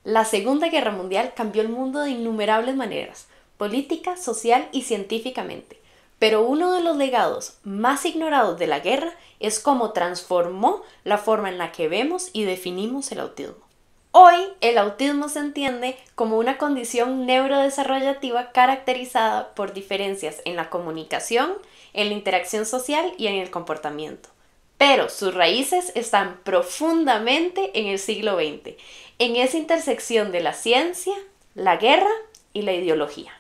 La Segunda Guerra Mundial cambió el mundo de innumerables maneras, política, social y científicamente. Pero uno de los legados más ignorados de la guerra es cómo transformó la forma en la que vemos y definimos el autismo. Hoy, el autismo se entiende como una condición neurodesarrollativa caracterizada por diferencias en la comunicación, en la interacción social y en el comportamiento. Pero sus raíces están profundamente en el siglo XX, en esa intersección de la ciencia, la guerra y la ideología.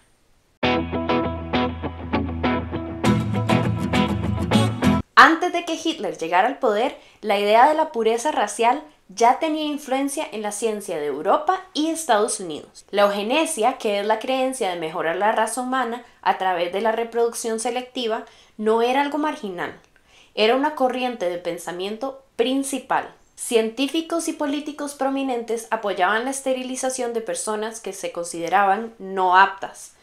Antes de que Hitler llegara al poder, la idea de la pureza racial ya tenía influencia en la ciencia de Europa y Estados Unidos. La eugenesia, que es la creencia de mejorar la raza humana a través de la reproducción selectiva, no era algo marginal. Era una corriente de pensamiento principal. Científicos y políticos prominentes apoyaban la esterilización de personas que se consideraban no aptas,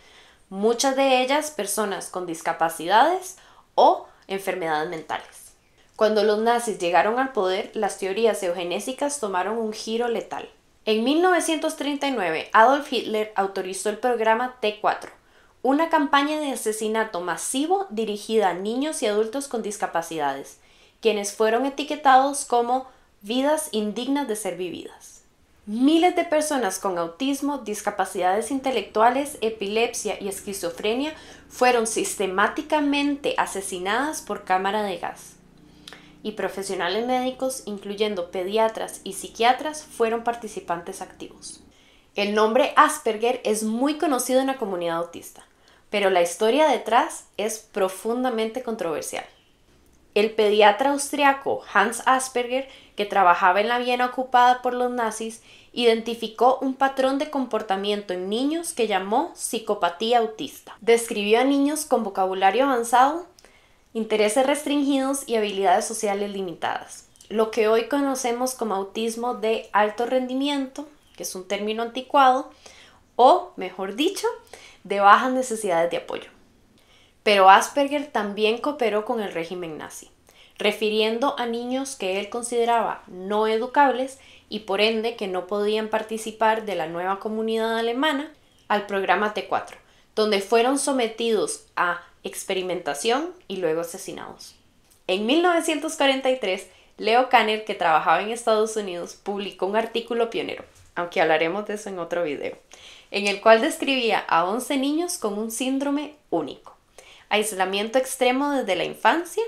muchas de ellas personas con discapacidades o enfermedades mentales. Cuando los nazis llegaron al poder, las teorías eugenésicas tomaron un giro letal. En 1939, Adolf Hitler autorizó el programa T4, una campaña de asesinato masivo dirigida a niños y adultos con discapacidades, quienes fueron etiquetados como vidas indignas de ser vividas. Miles de personas con autismo, discapacidades intelectuales, epilepsia y esquizofrenia fueron sistemáticamente asesinadas por cámara de gas. Y profesionales médicos, incluyendo pediatras y psiquiatras, fueron participantes activos. El nombre Asperger es muy conocido en la comunidad autista, pero la historia detrás es profundamente controversial. El pediatra austriaco Hans Asperger, que trabajaba en la Viena ocupada por los nazis, identificó un patrón de comportamiento en niños que llamó psicopatía autista. Describió a niños con vocabulario avanzado, intereses restringidos y habilidades sociales limitadas, lo que hoy conocemos como autismo de alto rendimiento, que es un término anticuado, o, mejor dicho, de bajas necesidades de apoyo. Pero Asperger también cooperó con el régimen nazi, refiriendo a niños que él consideraba no educables y por ende que no podían participar de la nueva comunidad alemana al programa T4, donde fueron sometidos a experimentación y luego asesinados. En 1943, Leo Kanner, que trabajaba en Estados Unidos, publicó un artículo pionero, aunque hablaremos de eso en otro video, en el cual describía a 11 niños con un síndrome único: aislamiento extremo desde la infancia,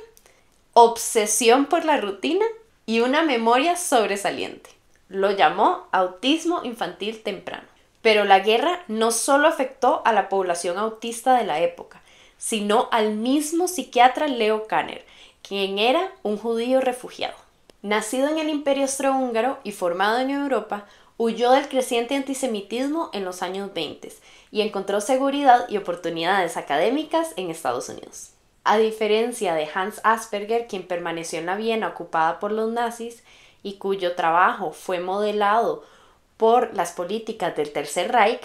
obsesión por la rutina y una memoria sobresaliente. Lo llamó autismo infantil temprano. Pero la guerra no solo afectó a la población autista de la época, sino al mismo psiquiatra Leo Kanner, quien era un judío refugiado. Nacido en el Imperio Austrohúngaro y formado en Europa, huyó del creciente antisemitismo en los años 20 y encontró seguridad y oportunidades académicas en Estados Unidos. A diferencia de Hans Asperger, quien permaneció en la Viena ocupada por los nazis y cuyo trabajo fue modelado por las políticas del Tercer Reich,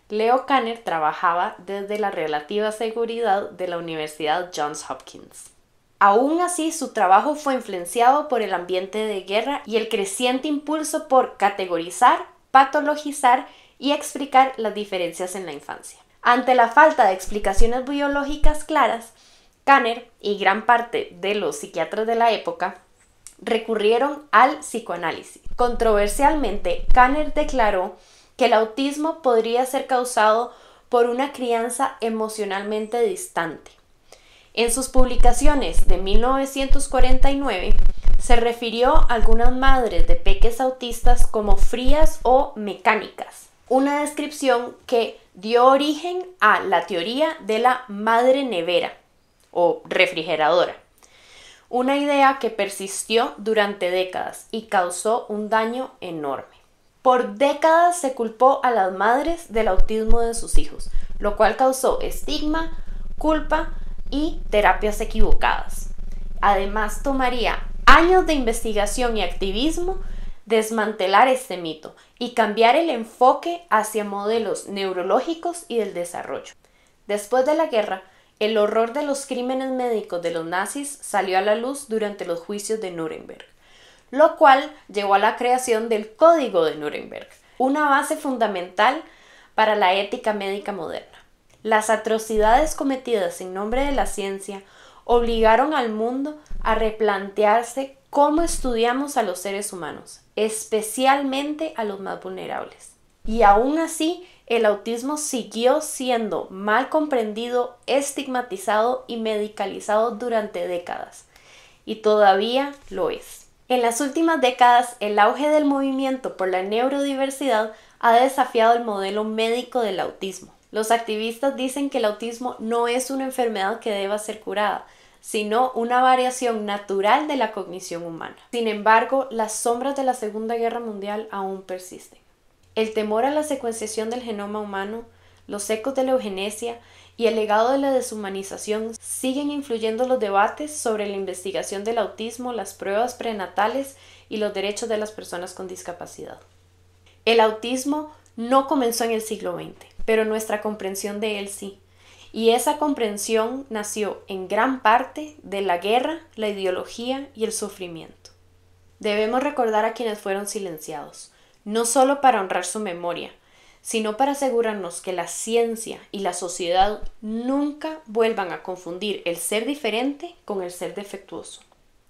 Leo Kanner trabajaba desde la relativa seguridad de la Universidad Johns Hopkins. Aún así, su trabajo fue influenciado por el ambiente de guerra y el creciente impulso por categorizar, patologizar y explicar las diferencias en la infancia. Ante la falta de explicaciones biológicas claras, Kanner y gran parte de los psiquiatras de la época recurrieron al psicoanálisis. Controversialmente, Kanner declaró que el autismo podría ser causado por una crianza emocionalmente distante. En sus publicaciones de 1949, se refirió a algunas madres de peques autistas como frías o mecánicas, una descripción que dio origen a la teoría de la madre nevera o refrigeradora, una idea que persistió durante décadas y causó un daño enorme. Por décadas se culpó a las madres del autismo de sus hijos, lo cual causó estigma, culpa y terapias equivocadas. Además, tomaría años de investigación y activismo desmantelar este mito y cambiar el enfoque hacia modelos neurológicos y del desarrollo. Después de la guerra, el horror de los crímenes médicos de los nazis salió a la luz durante los juicios de Nuremberg, lo cual llevó a la creación del Código de Nuremberg, una base fundamental para la ética médica moderna. Las atrocidades cometidas en nombre de la ciencia obligaron al mundo a replantearse cómo estudiamos a los seres humanos, especialmente a los más vulnerables. Y aún así, el autismo siguió siendo mal comprendido, estigmatizado y medicalizado durante décadas. Y todavía lo es. En las últimas décadas, el auge del movimiento por la neurodiversidad ha desafiado el modelo médico del autismo. Los activistas dicen que el autismo no es una enfermedad que deba ser curada, sino una variación natural de la cognición humana. Sin embargo, las sombras de la Segunda Guerra Mundial aún persisten. El temor a la secuenciación del genoma humano, los ecos de la eugenesia y el legado de la deshumanización siguen influyendo los debates sobre la investigación del autismo, las pruebas prenatales y los derechos de las personas con discapacidad. El autismo no comenzó en el siglo XX, pero nuestra comprensión de él sí. Y esa comprensión nació en gran parte de la guerra, la ideología y el sufrimiento. Debemos recordar a quienes fueron silenciados, no solo para honrar su memoria, sino para asegurarnos que la ciencia y la sociedad nunca vuelvan a confundir el ser diferente con el ser defectuoso,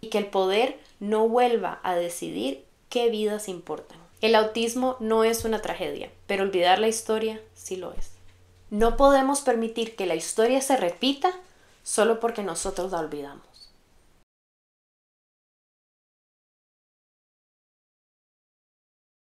y que el poder no vuelva a decidir qué vidas importan. El autismo no es una tragedia, pero olvidar la historia sí lo es. No podemos permitir que la historia se repita solo porque nosotros la olvidamos.